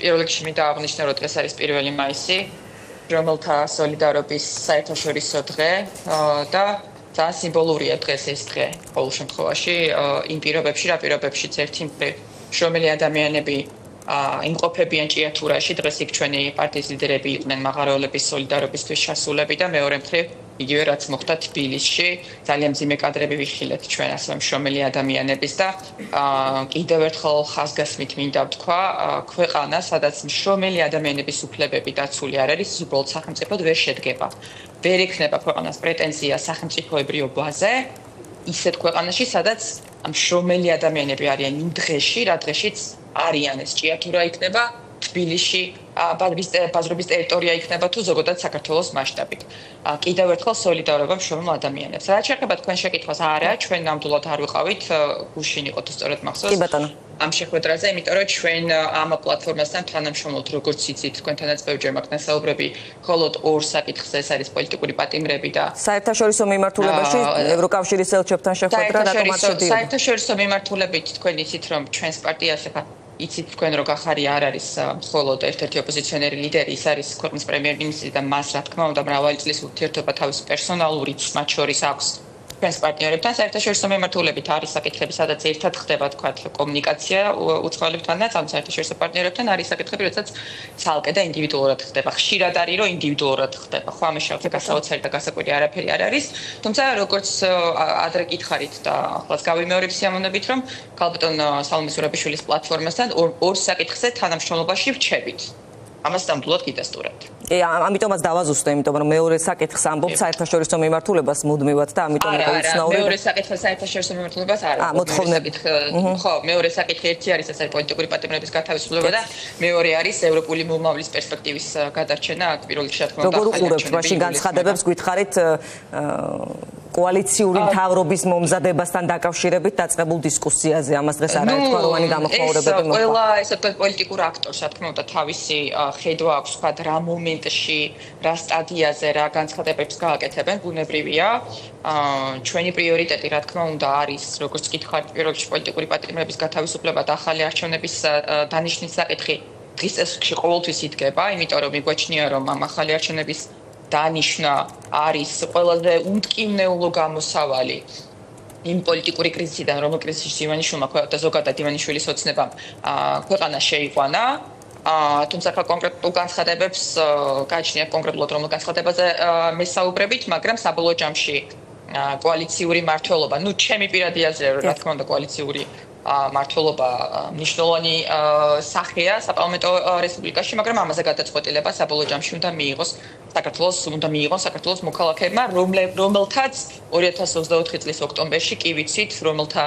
პირველ რიგში მინდა აღნიშნო, რომ დღეს არის 1 მაისი, რომელთა სოლიდარობის საერთაშორისო დღე და ძალიან სიმბოლურია დღეს ეს დღე ყოველ შემთხვევაში იმ პირობებში, რა პირობებშიც ერთი მხრივ შრომელი ადამიანები იმყოფებიან ჭიათურაში, დღეს იქ ჩვენი პარტიის ლიდერები იყვნენ მაღაროელების სოლიდარობისთვის ჩასულები და მეორე მხრივ იგივე რაც მოხდა თბილისში, ძალიან მძიმე კადრები ვიხილეთ ჩვენ ასევე მშრომელი ადამიანების და კიდევ ერთხელ ხაზგასმით მინდა ვთქვა, ქვეყანა, სადაც მშრომელი ადამიანების უფლებები დაცული არ არის, უბრალოდ სახელმწიფოდ ვერ შედგება. ვერ ექნება ქვეყანას პრეტენზია სახელმწიფოებრიობაზე, ისეთ ქვეყანაში, სადაც მშრომელი ადამიანები არიან იმ დღეში, რა დღეშიც არიან ეს ჭიათურა იქნება თბილისში ბაზრობის ტერიტორია იქნება თუ ზოგადად საქართველოს მასშტაბით. კიდევ ერთხელ სოლიდარობა მშრომელ ადამიანებს. რაც შეეხება თქვენ შეკითხვას, არა, ჩვენ ნამდვილად არ ვიყავით გუშინ იყო თუ სწორედ მახსოვს. კი ბატონო. ამ შეხვედრაზე, იმიტომ რომ ჩვენ ამ პლატფორმასთან თანამშრომლობთ, როგორც იცით, თქვენთანაც ბევრჯერ მაქვს ნასაუბრები, მხოლოდ ორ საკითხზე, ეს არის პოლიტიკური პატიმრები და საერთაშორისო მიმართულებაში ევროკავშირის ელჩებთან შეხვედრა რატომ არ შედიოდა? საერთაშორისო მიმართულებით თქვენ იცით, რომ ჩვენს პარტიას იცით თქვენ რომ გახარი არ არის მხოლოდ ერთ-ერთი ოპოზიციონერი ლიდერი, ის არის ქვეყნის პრემიერ-მინისტრი და მას რა თქმა უნდა მრავალი წლის ურთიერთობა თავისი პერსონალურიც მათ შორის აქვს ჩვენს პარტნიორებთან საერთაშორისო მიმართულებით არის საკითხები, სადაც ერთად ხდება თქვათ კომუნიკაცია უცხოელებთანაც, ამ საერთაშორისო პარტნიორებთან არის საკითხები, როდესაც ცალკე და ინდივიდუალურად ხდება. ხშირად არის რომ ინდივიდუალურად ხდება. ხო, ამის შევხვდე გასაოცარი და გასაკვირი არაფერი არ არის. თუმცა როგორც ადრე გითხარით და ახლაც გავიმეორებ სიამოვნებით, რომ ქალბატონ სალომე ზურაბიშვილის პლატფორმასთან ორ საკითხზე თანამშრომლობაში ვრჩებით. ამას ნამდვილად გიდასტურებთ. ამიტომაც დავაზუსტე, იმიტომ რომ მეორე საკითხს ამბობ საერთაშორისო მიმართულებას მუდმივად და ამიტომ იყო უცნაური. მეორე საკითხი საერთაშორისო მიმართულებას არა. მოთხოვნები. ხო, მეორე საკითხი ერთი არის ეს არის პოლიტიკური პატიმრების გათავისუფლება და მეორე არის ევროპული მომავლის პერსპექტივის გადარჩენა, პირველ რიგში რა თქმა უნდა. როგორ უყურებთ მაშინ განცხადებებს გითხარით კოალიციური მთავრობის მომზადებასთან დაკავშირებით დაწყებულ დისკუსიაზე, ამას დღეს არაერთგვაროვანი გამოხმაურებები მოხდა. ყველა ესე ვთქვათ პოლიტიკურ აქტორს, რა თქმა უნდა, თავისი ხედვა აქვს, ვთქვათ, რა მომენტში, რა სტადიაზე, რა განცხადებებს გააკეთებენ, ბუნებრივია. ჩვენი პრიორიტეტი, რა თქმა უნდა, არის, როგორც გითხარით, პირველ რიგში პოლიტიკური პატიმრების გათავისუფლება და ახალი არჩევნების დანიშნვის საკითხი დღის წესრიგში ყოველთვის იდგება, იმიტომ რომ მიგვაჩნია, რომ ამ ახალი არჩევნების დანიშნა არის ყველაზე უმტკივნეულო გამოსავალი იმ პოლიტიკური კრიზისიდან, რომელ კრიზისში ივანიშვილმა და ზოგადად ივანიშვილის ოცნებამ ქვეყანა შეიყვანა. თუმცა კონკრეტულ განცხადებებს გააჩნია კონკრეტულად რომელ განცხადებაზე მესაუბრებით, მაგრამ საბოლოო ჯამში კოალიციური მართლობა, ჩემი პირადი აზრია, რა თქმა უნდა, კოალიციური მართლობა მნიშვნელოვანი სახეა საპარლამენტო რესპუბლიკაში, მაგრამ ამაზე გადაწყვეტილება საბოლოო ჯამში უნდა მიიღოს საქართველოს მოქალაქეებმა, რომელთაც 2024 წლის ოქტომბერში კი ვიცით, რომელთა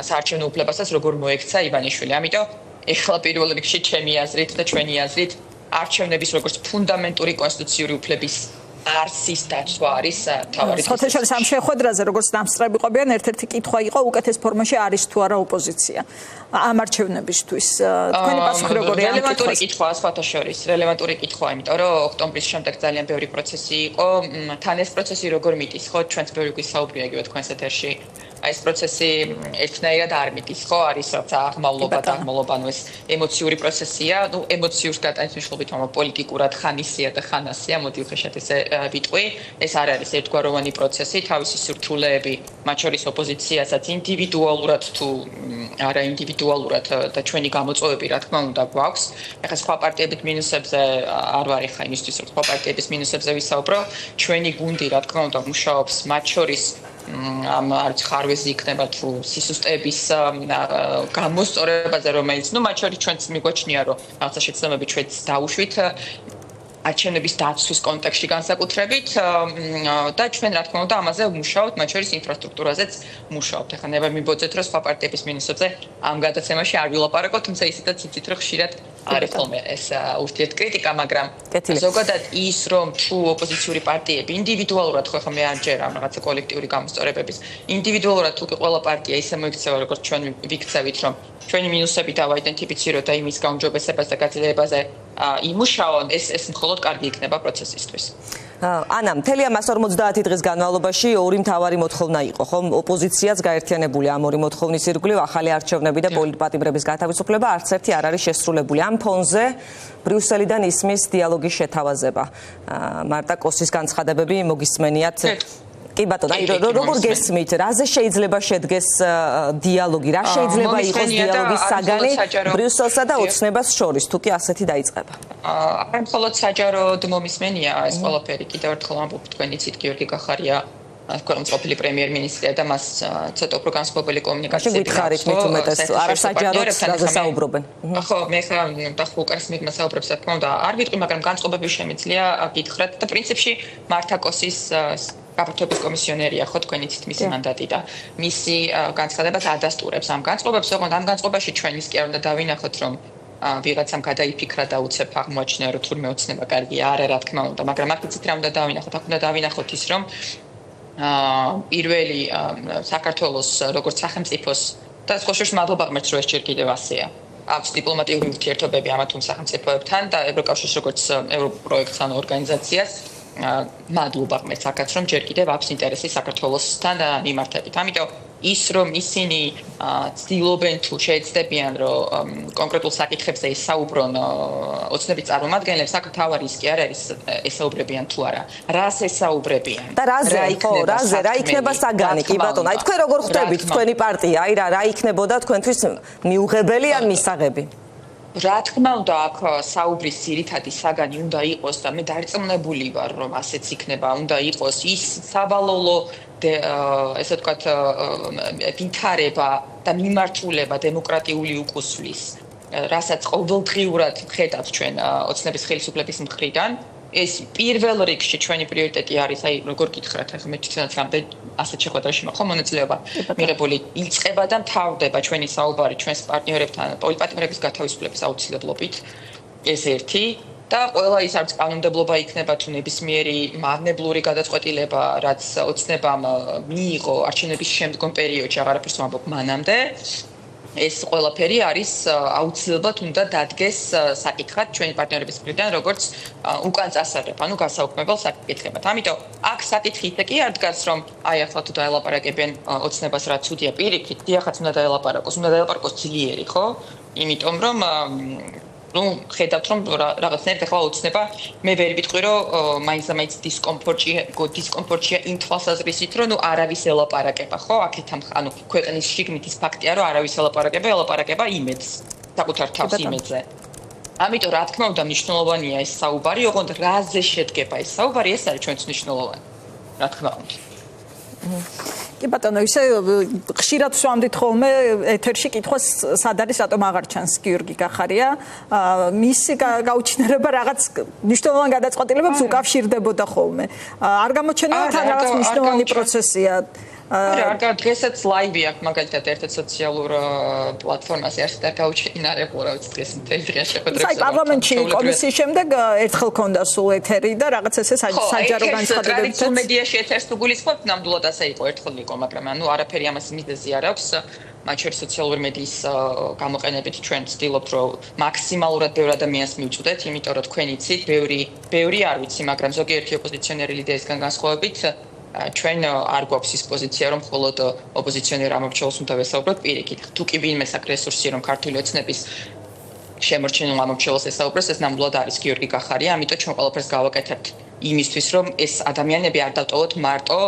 საარჩევნო უფლებასაც როგორ მოექცა ივანიშვილი. ამიტომ ეხლა პირველ რიგში ჩემი აზრით და ჩვენი აზრით არჩევნების როგორც ფუნდამენტური კონსტიტუციური უფლების არსის დაცვა არის თავარი. ხოთეშორის ამ შეხვედრაზე როგორც დამსწრები ყოფიან, ერთ-ერთი კითხვა იყო უკეთეს ფორმაში არის თუ არა ოპოზიცია ამ არჩევნებისთვის. თქვენი პასუხი როგორია? რელევანტური კითხვაა ხოთეშორის, რელევანტური კითხვაა, იმიტომ რომ ოქტომბრის შემდეგ ძალიან ბევრი პროცესი იყო. თან ეს პროცესი როგორ მიდის, ხო, ჩვენც ბევრი გვისაუბრია იგივე თქვენს ეთერში. ეს პროცესი ერთნაირად არ მიდის, ხო, არის რაცა აღმავლობა, ეს ემოციური პროცესია, ემოციურს გადაის მნიშვნელობით, მაგრამ პოლიტიკურად ხანისია და ხანასია, მოდი ვხეშად ესე ვიტყვი, ეს არ არის ერთგვაროვანი პროცესი, თავისი სირთულეები, მათ შორის ოპოზიციასაც ინდივიდუალურად თუ არა ინდივიდუალურად და ჩვენი გამოწვევები, რა თქმა უნდა, გვაქვს. ეხლა სხვა პარტიების მინუსებზე არ ვარ ეხლა იმისთვის, რომ სხვა პარტიების მინუსებზე ვისაუბრო, ჩვენი გუნდი, რა თქმა უნდა, მუშაობს მათ შორის ამ არც ხარვეზი იქნება თუ სისუსტეების გამოსწორებაზე, რომელიც მათ შორის ჩვენც მიგვაჩნია, რომ რაღაცა შეცდომები ჩვენც დაუშვით არჩევნების დაცვის კონტექსტში განსაკუთრებით და ჩვენ რა თქმა უნდა ამაზე ვმუშაობთ, მათ შორის ინფრასტრუქტურაზეც ვმუშაობთ. ეხლა ნება მიბოძეთ, რომ სხვა პარტიების მინუსებზე ამ გადაცემაში არ ვილაპარაკოთ, თუმცა ისედაც იცით, რომ ხშირად არის ხოლმე ეს ურთიერთკრიტიკა, მაგრამ ზოგადად ის, რომ თუ ოპოზიციური პარტიები ინდივიდუალურად ხო ხომ მე არ ჯერ ამ რაღაცა კოლექტიური გამოსწორებების ინდივიდუალურად თუ ყველა პარტია ისე მოიქცევა, როგორც ჩვენ ვიქცევით, რომ ჩვენი მინუსები დავაიდენტიფიციროთ და იმის გაუმჯობესებას და გაძლიერებაზე იმუშაონ, ეს მხოლოდ კარგი იქნება პროცესისთვის. ანა, მთელი ამ 150 დღის განმავლობაში ორი მთავარი მოთხოვნა იყო, ხომ? ოპოზიციაც გაერთიანებული ამ ორი მოთხოვნის ირგვლივ, ახალი არჩევნები და პოლიტპატიმრების გათავისუფლება არც ერთი არ არის შესრულებული. ამ ფონზე ბრიუსელიდან ისმის დიალოგის შეთავაზება. მარტა კოსის განცხადებები მოგისმენიათ. კი ბატონო, როგორ გესმით, რაზე შეიძლება შედგეს დიალოგი, რა შეიძლება იყოს დიალოგის საგანი ბრიუსელსა და ოცნებას შორის, თუ კი ასეთი დაიწყება? არა მხოლოდ საჯაროდ მომისმენია ეს ყველაფერი, კიდევ ერთხელ ამბობ, თქვენ იცით გიორგი კახარია ქვეყნის ყოფილი პრემიერ-მინისტრია და მას ცოტა უფრო განსხვავებული კომუნიკაციები გითხარით მით უმეტეს არასაჯაროდ რაზე საუბრობენ. ხო, მე ხა დახუკარს მიგმა საუბრებს, რა თქმა უნდა, არ ვიტყვი, მაგრამ განწყობები შემიძლია გითხრათ და პრინციპში მართა კოსის გაფართოების კომისიონერია, ხო, თქვენ იცით მისი მანდატი და მისი განცხადებას ადასტურებს ამ განწყობებს, ოღონდ ამ განწყობაში ჩვენ ის კი არ უნდა დავინახოთ, რომ ვიღაცამ გადაიფიქრა და უცებ აღმოაჩინა, რომ თურმე ოცნება კარგია, არა, რა თქმა უნდა, მაგრამ აქ იცით რა უნდა დავინახოთ, აქ უნდა დავინახოთ ის, რომ პირველი საქართველოს როგორც სახელმწიფოს და სხვაშორის მადლობა ღმერთს, რომ ეს ჯერ კიდევ ასეა. აქვს დიპლომატიური ურთიერთობები ამა თუ სახელმწიფოებთან და ევროკავშირს როგორც ევროპროექტს ან ორგანიზაციას მადლობა ღმერთს აქაც რომ ჯერ კიდევ აქვს ინტერესი საქართველოსთან მიმართებით. ამიტომ ის რომ ისინი ცდილობენ თუ შეეცდებიან რომ კონკრეტულ საკითხებზე ისაუბრონ ოცნების წარმომადგენლებს, აქ თავარი ის კი არ არის ესაუბრებიან თუ არა. რას ესაუბრებიან? და რაზე რა იქნება საგანი? კი ბატონო, აი თქვენ როგორ ხვდებით თქვენი პარტია? აი რა იქნებოდა თქვენთვის მიუღებელი ან მისაღები? რა თქმა უნდა, აქ საუბრის ძირითადი საგანი უნდა იყოს და მე დარწმუნებული ვარ, რომ ასეც იქნება, უნდა იყოს ის სავალალო ესე ვთქვათ ვითარება და მიმართულება დემოკრატიული უკუსვლის, რასაც ყოველდღიურად ხედავთ ჩვენ ოცნების ხელისუფლების მხრიდან. ეს პირველ რიგში ჩვენი პრიორიტეტი არის, აი როგორ გითხრათ, ახლა მე თვითონაც რამდენი ასეთ შეხვედრაში მაქვს მონაწილეობა მიღებული, იწყება და მთავრდება ჩვენი საუბარი ჩვენს პარტნიორებთან, პოლიტპარტნიორების გათავისუფლების აუცილებლობით. ეს ერთი და ყველა ის არც კანონმდებლობა იქნება თუ ნებისმიერი მავნებლური გადაწყვეტილება, რაც ოცნებამ მიიღო არჩევნების შემდგომ პერიოდში, აღარაფერს ვამბობ მანამდე. ეს ყველაფერი არის აუცილებლად უნდა დადგეს საკითხად ჩვენი პარტნიორების მხრიდან, როგორც უკან წასაღებ, ანუ გასაუქმებელ საკითხებად. ამიტომ აქ საკითხი ისე კი არ დგას, რომ აი ახლა თუ დაელაპარაკებენ ოცნებას, რაც უდია პირიქით, დიახაც უნდა დაელაპარაკოს ძლიერი, ხო? იმიტომ რომ ხედავთ რომ რაღაცნაირად ახლა ოცნება მე ვერ ვიტყვი რომ მაინც დისკომფორტია იმ თვალსაზრისით რომ არავის ელაპარაკება ხო აქეთ ანუ ქვეყნის შიგნით ის ფაქტია რომ არავის ელაპარაკება იმედს საკუთარ თავს იმედზე ამიტომ რა თქმა უნდა მნიშვნელოვანია ეს საუბარი ოღონდ რაზე შედგება ეს საუბარი ეს არის ჩვენთვის მნიშვნელოვანი რა თქმა უნდა კი ბატონო, ისე ხშირად ვსვამდით ხოლმე ეთერში კითხვას, სად არის, რატომ აღარ ჩანს გიორგი კახარია. მისი გაუჩინარება რაღაც მნიშვნელოვან გადაწყვეტილებებს უკავშირდებოდა ხოლმე. არ გამოჩნდა თან რაღაც მნიშვნელოვანი პროცესია. არა, დღესაც ლაივი აქვს მაგალითად ერთ სოციალურ პლატფორმაზე არ გაუჩინარებულა, რა ვიცი დღეს მთელი დღე შეხვედრებს. აი პარლამენტში კომისიის შემდეგ ერთხელ ქონდა სულ ეთერი და რაღაც ესე საჯარო განცხადებებიც. ტრადიციულ მედიაში ეთერს თუ გულისხმობთ, ნამდვილად ასე იყო, ერთხელ იყო, მაგრამ ანუ არაფერი ამას მიზეზი არ აქვს. მათ შორის სოციალური მედიის გამოყენებით ჩვენ ვცდილობთ, რომ მაქსიმალურად ბევრ ადამიანს მივწვდეთ, იმიტომ რომ თქვენ იცით, ბევრი არ ვიცი, მაგრამ ზოგიერთი ოპოზიციონერი ლიდერისგან განსხვავებით ჩვენ არ გვაქვს ის პოზიცია, რომ მხოლოდ ოპოზიციონერ ამორჩეულს უნდა ვესაუბროთ პირიქით. თუ კი ვინმე აქ რესურსი, რომ ქართული ოცნების შემორჩენილ ამორჩეულს ესაუბროს, ეს ნამდვილად არის გიორგი კახარია, ამიტომ ჩვენ ყველაფერს გავაკეთებთ იმისთვის, რომ ეს ადამიანები არ დავტოვოთ მარტო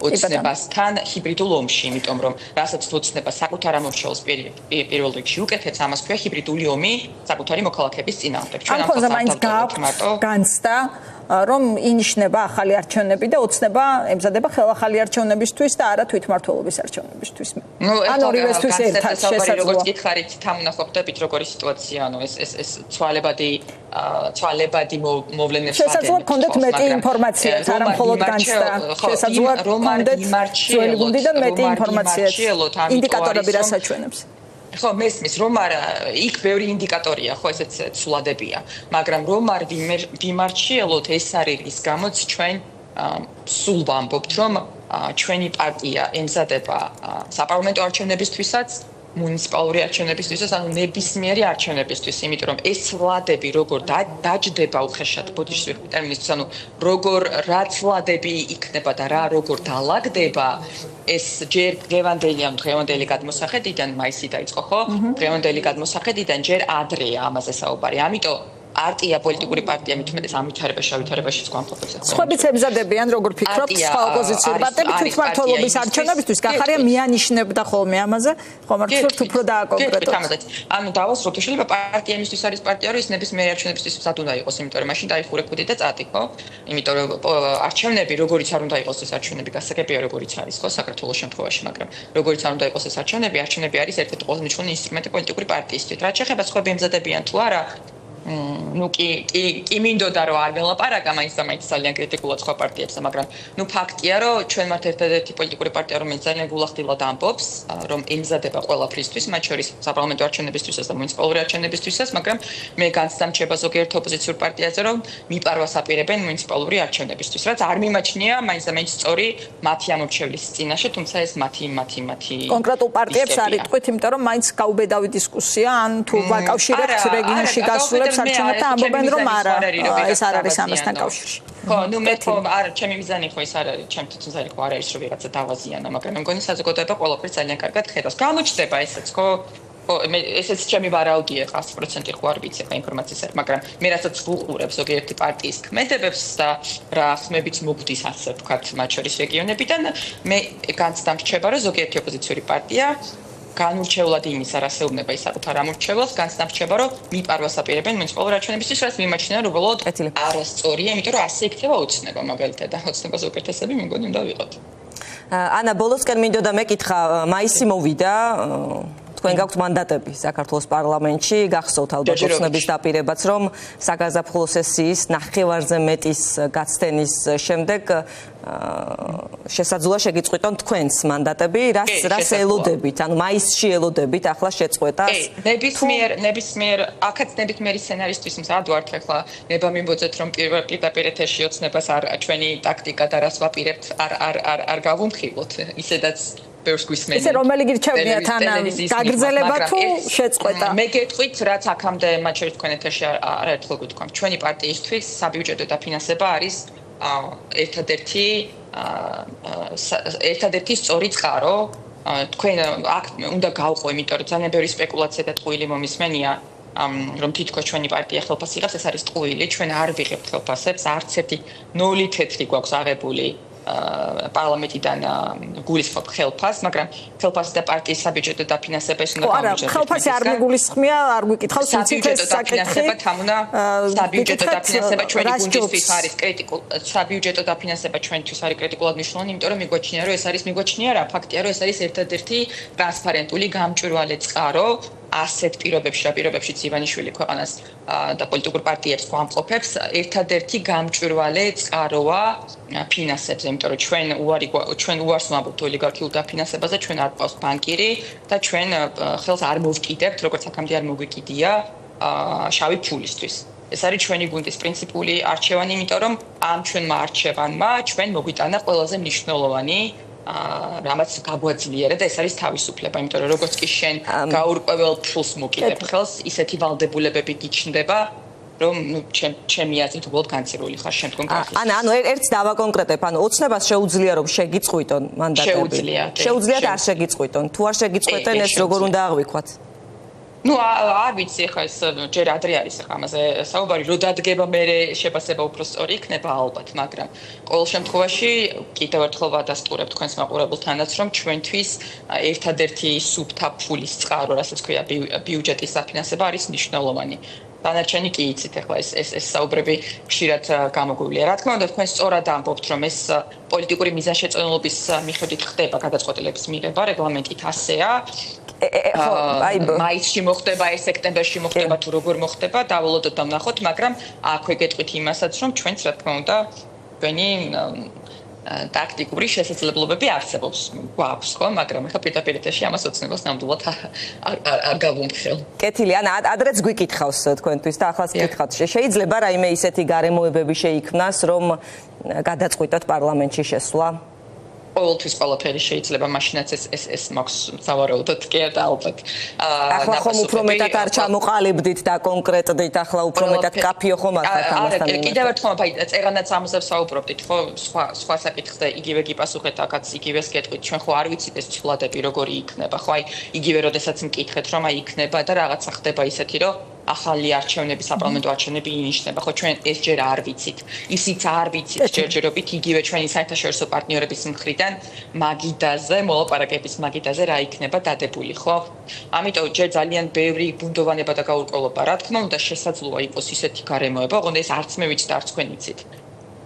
ოცნებასთან ჰიბრიდულ ომში, იმიტომ რომ რასაც ოცნება საკუთარ ამორჩეულს პირველ რიგში უკეთებს, ამას ქვია ჰიბრიდული ომი საკუთარი მოქალაქეების წინააღმდეგ. ჩვენ ამ ხონზე მაინც გააქვთ განცდა რომ ინიშნება ახალი არჩევნები და ოცნება ემზადება ხელახალი არჩევნებისთვის და არა თვითმმართველობის არჩევნებისთვის. ან ორივესთვის ერთად შესაძლოა. როგორც გითხარით, თამუნახობდებით როგორი სიტუაცია, ანუ ეს ცვალებადი მოვლენებს შესაძლოა გქონდეთ მეტი ინფორმაცია, არა მხოლოდ განცდა. შესაძლოა გქონდეთ ძველი გუნდიდან მეტი ინფორმაცია. ინდიკატორები რა საჩვენებს? ხო, მესმის, რომ არა, იქ ბევრი ინდიკატორია, ხო, ესეც ცვლადებია, მაგრამ რომ არ ვიმარჩიელოთ, ეს არის ის გამოც ჩვენ სულ ვამბობთ, რომ ჩვენი პარტია ემზადება საპარლამენტო არჩევნებისთვისაც მუნიციპალური არჩევნებისთვისაც, ანუ ნებისმიერი არჩევნებისთვის, იმიტომ რომ ეს ლადები როგორ დაჯდება უხეშად ბოდიშს ვიყავ ტერმინისთვის, ანუ როგორ რაც ლადები იქნება და რა როგორ დაალაგდება, ეს ჯერ დღევანდელი გადმოსახედიდან მაისი დაიწყო, ხო? დღევანდელი გადმოსახედიდან ჯერ ადრეა ამაზე საუბარი. ამიტომ არტია პოლიტიკური პარტია მithumetes ავითარებაშიც გვამყოფებს. სხვაებიც ემზადებიან, როგორ ფიქრობთ, სხვა ოპოზიციური პარტიები თვითმმართველობის არჩევნებისთვის გახარია მიანიშნებდა ხოლმე ამაზე, ხომ არ ვთქვით უფრო დააკონკრეტოთ. ანუ დავას როქეშელება პარტია იმისთვის არის პარტია, რომ ის ნებისმიერ არჩევნებისთვის სად უნდა იყოს, იმიტომ რომ მაშინ დაიხურებოდი და წადი, ხო? იმიტომ რომ არჩევნები როგორიც არ უნდა იყოს ეს არჩევნები გასაგებია როგორიც არის, ხო, საქართველოს შემთხვევაში, მაგრამ როგორიც არ უნდა იყოს ეს არჩევნები არის ერთ-ერთი ყველაზე მნიშვნელოვანი ინსტრუმენტი პოლიტიკური პარტიისთვის. რაც შეეხება სხვაები ემზადებიან თუ არა, ну კი მინდოდა რომ არ ველაპარაკა მაინც ძალიან კრიტიკულად სხვა პარტიებს, მაგრამ ну ფაქტია რომ ჩვენ მათ ერთადერთი პოლიტიკური პარტია რომელიც ძალიან გულახდილად ამბობს რომ ემზადება ყველაფრისთვის, მათ შორის საპარლამენტო არჩევნებისთვისაც და მუნიციპალური არჩევნებისთვისაც, მაგრამ მე განსამჩება ზოგიერთ ოპოზიციურ პარტიაზე რომ მიპარვას აპირებენ მუნიციპალური არჩევნებისთვის, რაც არ მიმაჩნია მაინც სწორი მათი ამორჩევლის წინაშე, თუმცა ეს მათი კონკრეტულ პარტიებს არ იტყვით, იმიტომ რომ მაინც გაუბედავი დისკუსია, ან თუ ვაკავშირებთ რეგიონში გასულებს არჩევნებთან ამბობენ რომ არა ეს არ არის ამასთან კავშირში. ხო, ну მე არა, ჩემი მიზანი ხო ეს არ არის, ჩემი მიზანი ხო არ არის რომ ვიღაცა დავაზიანო, მაგრამ მე მგონი საზოგადოება ყველაფერს ძალიან კარგად ხედავს. გამოჩნდება ესეც, ხო? მე ესეც ჩემი ვარაუდია 100% ხო არ ვიცი ხა ინფორმაციის, მაგრამ მე რასაც ვუყურებ ზოგიერთი პარტიის ქმედებებს და რა ხმებით მოგდის ასე ვთქვათ, მათ შორის რეგიონებიდან, მე განცდა მრჩება რომ ზოგიერთი ოპოზიციური პარტია განურჩევლად იმის არ ასეუბნება ის საკუთარ ამორჩევლს, განცდა მრჩება რომ მიპარვას აპირებენ მუნიციპალურ არჩევნებისთვის, რაც მიმაჩნია რომ უბრალოდ არასწორია, იმიტომ რომ ასე იქნება ოცნება მაგალითად და ოცნებას უკეთესები მე მგონი უნდა ვიყოთ. ანა, ბოლოსკენ მინდოდა მეკითხა, მაისი მოვიდა, თქვენ გაქვთ მანდატები საქართველოს პარლამენტში, გახსოვთ ალბათ ოცნების დაპირებაც, რომ საგაზაფხულო სესიის ნახევარზე მეტის გაცდენის შემდეგ შესაძლოა შეგიწყვიტონ თქვენს მანდატები, რას ელოდებით, ანუ მაისში ელოდებით ახლა შეწყვეტას? ნებისმიერ აქაც ნებისმიერი სცენარისთვის მზად ვართ ახლა ნება მიმბოძეთ რომ პირდაპირ ეთერში ოცნებას არ ჩვენი ტაქტიკა და რას ვაპირებთ არ გავუმხილოთ, ისედაც ესე რომელი გირჩევნიათ ანა გაგრძელება თუ შეწყვეტა? მე გეტყვით რაც აქამდე მათ შორის თქვენ ეთერში არაერთხელ გითქვამთ, ჩვენი პარტიისთვის საბიუჯეტო დაფინანსება არის ერთადერთი სწორი წყარო. თქვენ აქ უნდა გავყო, იმიტომ რომ ძალიან ბევრი სპეკულაცია და ტყუილი მომისმენია, რომ თითქოს ჩვენი პარტია ხელფასს იღებს, ეს არის ტყუილი, ჩვენ არ ვიღებთ ხელფასებს, არც ერთი 0 თეთრი გვაქვს აღებული პარლამენტიდან გულისხმობ ხელფასს, მაგრამ ხელფასი და პარტიის საბიუჯეტო დაფინანსება ის უნდა გამიჯეროს. ხელფასი არ მიგულისხმია, არ გვიკითხავს სიცოცხლის საკითხი. საბიუჯეტო დაფინანსება ჩვენი გუნდისთვის არის კრიტიკულ. საბიუჯეტო დაფინანსება ჩვენთვის არის კრიტიკულად მნიშვნელოვანი, იმიტომ რომ მიგვაჩნია, რომ ეს არის რა ფაქტია, რომ ეს არის ერთადერთი ტრანსპარენტული გამჭვირვალე წყარო ასეთ პირობებშიც ივანიშვილი ქვეყანას და პოლიტიკურ პარტიებს გვამყოფებს, ერთადერთი გამჭვირვალე წყაროა ფინანსებზე, იმიტომ რომ ჩვენ უარს ვამბობთ ოლიგარქიულ დაფინანსებაზე, ჩვენ არ გვყავს ბანკირი და ჩვენ ხელს არ მოვკიდებთ, როგორც აქამდე არ მოგვიკიდია შავი ფულისთვის. ეს არის ჩვენი გუნდის პრინციპული არჩევანი, იმიტომ რომ ამ ჩვენმა არჩევანმა ჩვენ მოგვიტანა ყველაზე მნიშვნელოვანი რამაც გაგვაძლიერა და ეს არის თავისუფლება, იმიტომ რომ როგორც კი შენ გაურკვეველ ფულს მოკიდებ ხელს, ისეთი ვალდებულებები გიჩნდება, რომ ჩემი აზრით უბრალოდ განცირული ხარ შემდგომ კავშირში. ანუ ერთს დავაკონკრეტებ, ანუ ოცნებას შეუძლია რომ შეგიწყვიტონ მანდატები. შეუძლიათ არ შეგიწყვიტონ. თუ არ შეგიწყვეტენ, ეს როგორ უნდა აღვიქვათ? ну არ ვიცი ხა ეს ჯერ ადრე არის ხა ამაზე საუბარი რო დადგება მე შეფასება უფრო სწორი იქნება ალბათ, მაგრამ ყოველ შემთხვევაში კიდევ ერთხელ ვადასტურებ თქვენს მაყურებელთანაც რომ ჩვენთვის ერთადერთი სუფთა ფულის წყარო, რასაც ქვია ბიუჯეტის დაფინანსება არის მნიშვნელოვანი. დანარჩენი კი იცით ახლა ეს საუბრები ხშირად გამოგვივლია. რა თქმა უნდა, თქვენ სწორად ამბობთ, რომ ეს პოლიტიკური მიზანშეწონილობის მიხედვით ხდება გადაწყვეტილების მიღება, რეგლამენტით ასეა. მაისში მოხდება, სექტემბერში მოხდება თუ როგორ მოხდება, დავალოდოთ და ვნახოთ, მაგრამ აქვე გეტყვით იმასაც, რომ ჩვენც რა თქმა უნდა, ჩვენი ტაქტიკური შესაძლებლობები არსებობს, გვაქვს ხო, მაგრამ ახლა პირდაპირ ეთერში ამას ოცნებას ნამდვილად არ გავუმხელ. კეთილი, ან ადრეც გვიკითხავს თქვენთვის და ახლა გითხავთ, შეიძლება რაიმე ისეთი გარემოებები შეიქმნას, რომ გადაწყვიტოთ პარლამენტში შესვლა? ყოველთვის ყველაფერი შეიძლება მაშინაც ეს მაქვს სავარაუდოდ კი და ალბათ ახლა ხომ უფრო მეტად არ ჩამოყალიბდით და კონკრეტდით ახლა უფრო მეტად კაფეო ხომ ახლა ამასთან არა კიდევ ერთხელ აი წერანაც ამაზე საუბრობდით ხო სხვა საკითხზე იგივე გიპასუხეთ აქაც იგივეს გეტყვით ჩვენ ხო არ ვიცით ეს ცვლადები როგორი იქნება ხო აი იგივე როდესაც მკითხეთ რომ აი იქნება და რაღაცა ხდება ისეთი რომ ახალი არჩევნები საპარლამენტო არჩევნები ინიშნება ხო ჩვენ ეს ჯერ არ ვიცით ისიც არ ვიცით ჯერჯერობით იგივე ჩვენი საერთაშორისო პარტნიორების მხრიდან მაგიდაზე მოლაპარაკების მაგიდაზე რა იქნება დადებული ხო ამიტომ ჯერ ძალიან ბევრი ბუნდოვანება და გაურკვევლობა რა თქმა უნდა შესაძლოა იყოს ისეთი გარემოება ოღონდ ეს არც მე ვიცით არც თქვენ იცით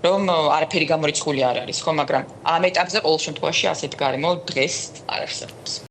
რომ არაფერი გამორიცხული არ არის ხო მაგრამ ამ ეტაპზე ყოველ შემთხვევაში ასეთი გარემო დღეს არ არსებობს